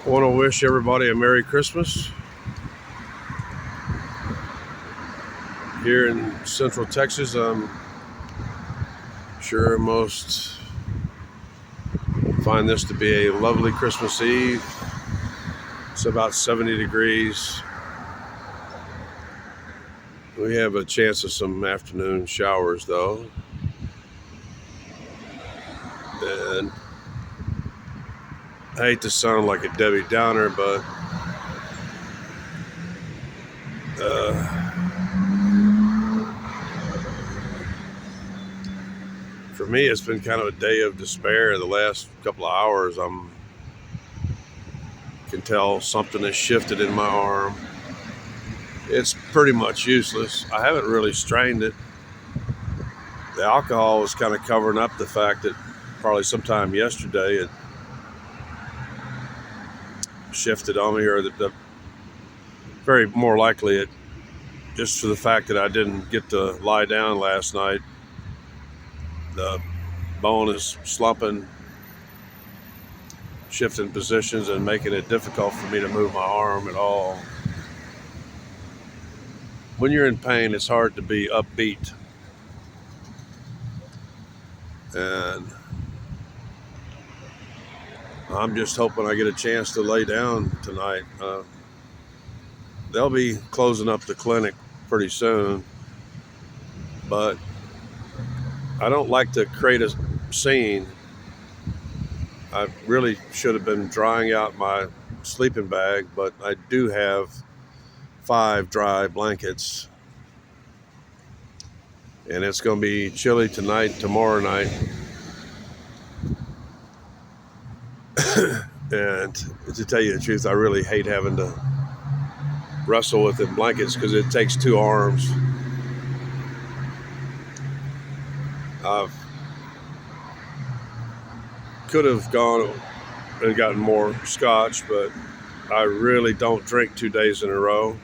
I want to wish everybody a Merry Christmas. Here in Central Texas, I'm sure most find this to be a lovely Christmas Eve. It's about 70 degrees. We have a chance of some afternoon showers, though. And I hate to sound like a Debbie Downer, but for me, it's been kind of a day of despair. The last couple of hours, can tell something has shifted in my arm. It's pretty much useless. I haven't really strained it. The alcohol was kind of covering up the fact that probably sometime yesterday it shifted on me, or the very more likely it just for the fact that I didn't get to lie down last night. The bone is slumping, shifting positions, and making it difficult for me to move my arm at all. When you're in pain, it's hard to be upbeat. And I'm just hoping I get a chance to lay down tonight. They'll be closing up the clinic pretty soon, but I don't like to create a scene. I really should have been drying out my sleeping bag, but I do have 5 dry blankets, and it's going to be chilly tonight, tomorrow night. And to tell you the truth, I really hate having to wrestle with the blankets because it takes 2 arms. I could have gone and gotten more scotch, but I really don't drink 2 days in a row.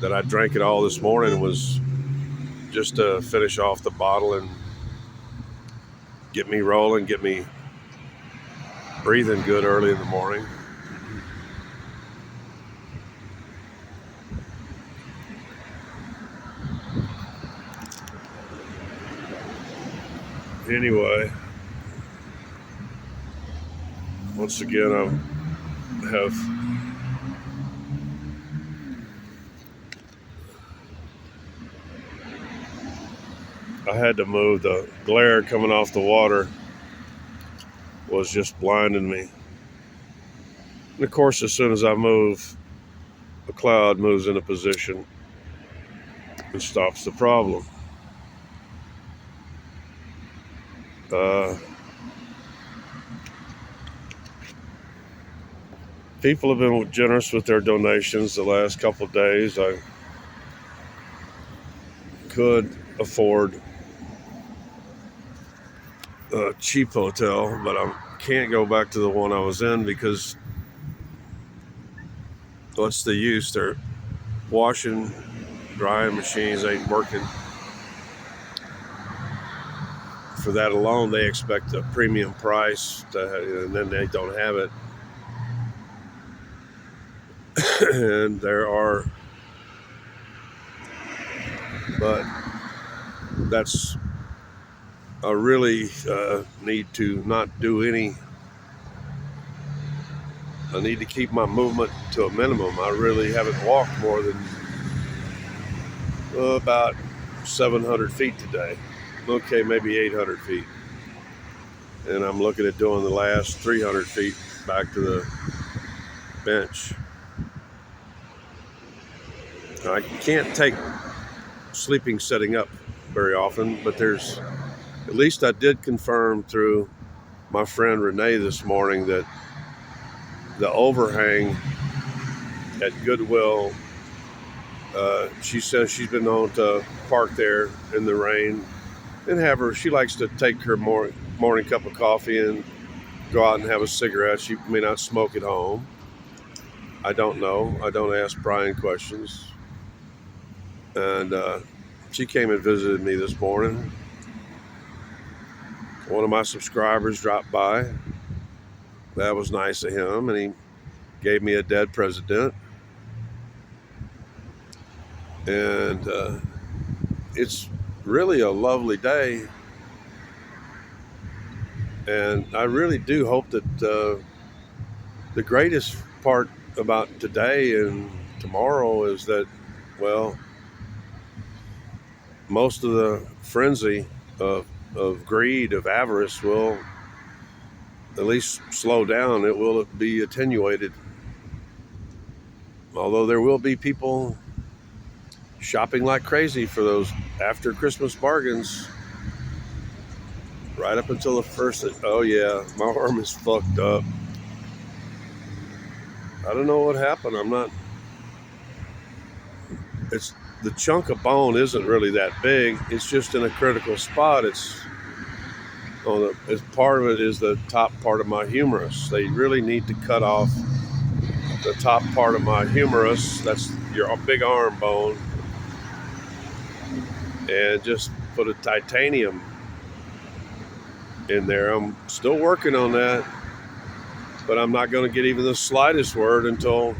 That I drank it all this morning was just to finish off the bottle and get me rolling, get me breathing good early in the morning. Anyway, once again, I had to move. The glare coming off the water was just blinding me. And of course, as soon as I move, a cloud moves into position and stops the problem. People have been generous with their donations the last couple of days. I could afford a cheap hotel, but I can't go back to the one I was in because what's the use? Their washing, drying machines ain't working. For that alone, they expect a premium price, and then they don't have it. And but that's I really need to not do any. I need to keep my movement to a minimum. I really haven't walked more than about 700 feet today. Okay, maybe 800 feet. And I'm looking at doing the last 300 feet back to the bench. I can't take sleeping setting up very often, but at least I did confirm through my friend Renee this morning that the overhang at Goodwill, she says she's been known to park there in the rain and she likes to take her morning cup of coffee and go out and have a cigarette. She may not smoke at home. I don't know. I don't ask Brian questions. And she came and visited me this morning. One of my subscribers dropped by. that was nice of him, and he gave me a dead president. And it's really a lovely day, and I really do hope that the greatest part about today and tomorrow is that, well, most of the frenzy of greed, of avarice, will at least slow down. It will be attenuated. Although there will be people shopping like crazy for those after Christmas bargains right up until the first. Oh yeah, my arm is fucked up. I don't know what happened. It's the chunk of bone isn't really that big. It's just in a critical spot. It's part of it is the top part of my humerus. They really need to cut off the top part of my humerus. That's your big arm bone, and just put a titanium in there. I'm still working on that, but I'm not going to get even the slightest word until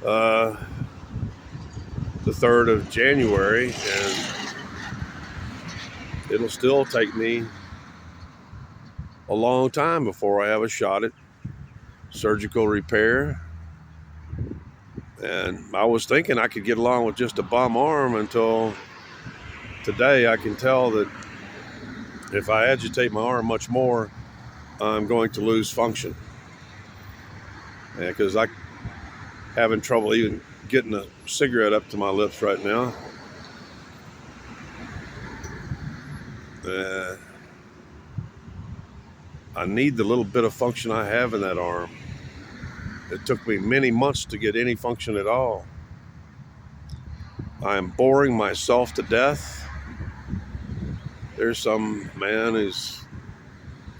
the 3rd of January, and it'll still take me a long time before I have a shot at surgical repair. And I was thinking I could get along with just a bum arm until today. I can tell that if I agitate my arm much more, I'm going to lose function. Because I'm having trouble even getting a cigarette up to my lips right now. I need the little bit of function I have in that arm. It took me many months to get any function at all. I am boring myself to death. There's some man who's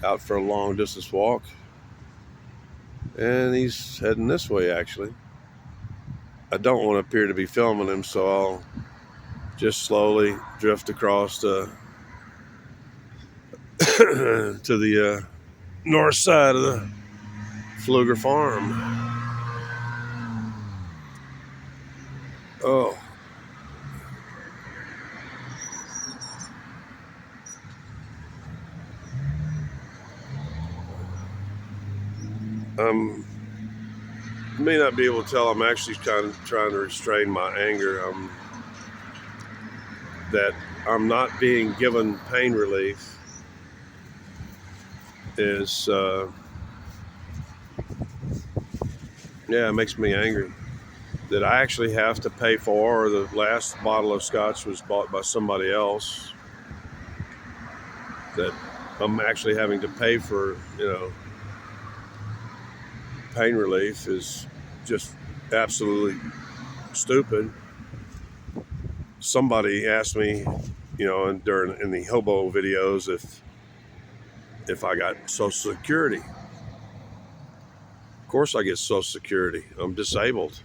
out for a long distance walk, and he's heading this way actually. I don't want to appear to be filming him, so I'll just slowly drift across to the north side of the Pfluger farm. Oh. You may not be able to tell, I'm actually kind of trying to restrain my anger. That I'm not being given pain relief is, it makes me angry. That I actually have to pay for, or the last bottle of scotch was bought by somebody else. That I'm actually having to pay for, pain relief is just absolutely stupid. Somebody asked me, in the hobo videos if I got Social Security. Of course I get Social Security. I'm disabled.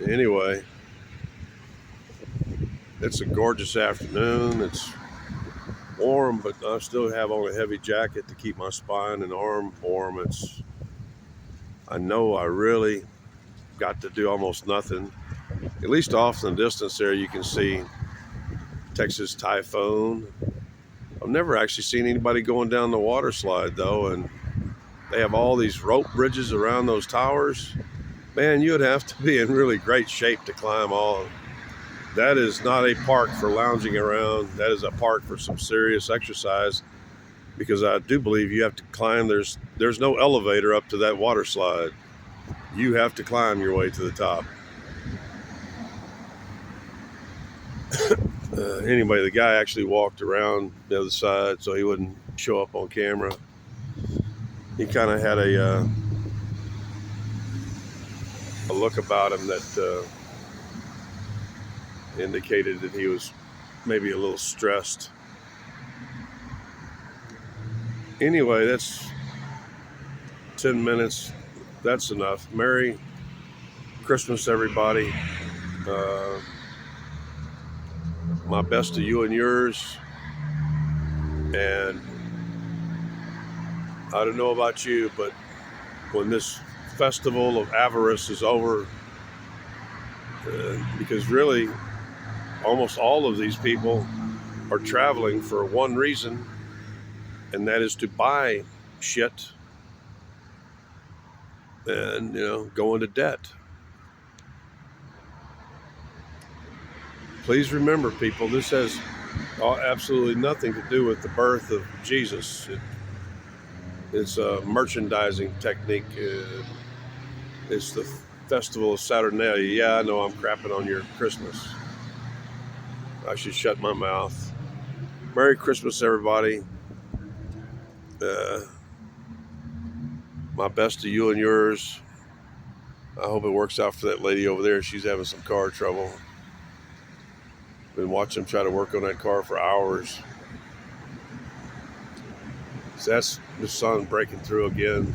Anyway, it's a gorgeous afternoon. It's warm, but I still have on a heavy jacket to keep my spine and arm warm. I know I really got to do almost nothing. At least off in the distance there, you can see Texas Typhoon. I've never actually seen anybody going down the water slide though, and they have all these rope bridges around those towers. Man, you would have to be in really great shape to climb all. That is not a park for lounging around. That is a park for some serious exercise, because I do believe you have to climb. There's no elevator up to that water slide. You have to climb your way to the top. Anyway, the guy actually walked around the other side so he wouldn't show up on camera. He kind of had a look about him that indicated that he was maybe a little stressed. Anyway, that's 10 minutes. That's enough. Merry Christmas, everybody. My best to you and yours. And I don't know about you, but when this festival of avarice is over, because really almost all of these people are traveling for one reason, and that is to buy shit and, go into debt. Please remember, people, this has absolutely nothing to do with the birth of Jesus. It's a merchandising technique. It's the festival of Saturnalia. Yeah, I know I'm crapping on your Christmas. I should shut my mouth. Merry Christmas, everybody. My best to you and yours. I hope it works out for that lady over there. She's having some car trouble. Been watching them try to work on that car for hours. So that's the sun breaking through again.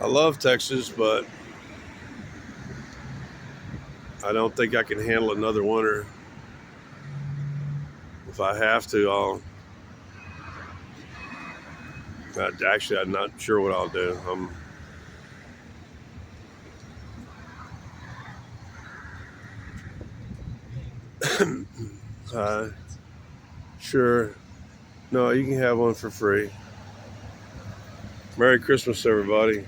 I love Texas, but I don't think I can handle another winter. If I have to, I'm not sure what I'll do. Sure. No, you can have one for free. Merry Christmas, everybody.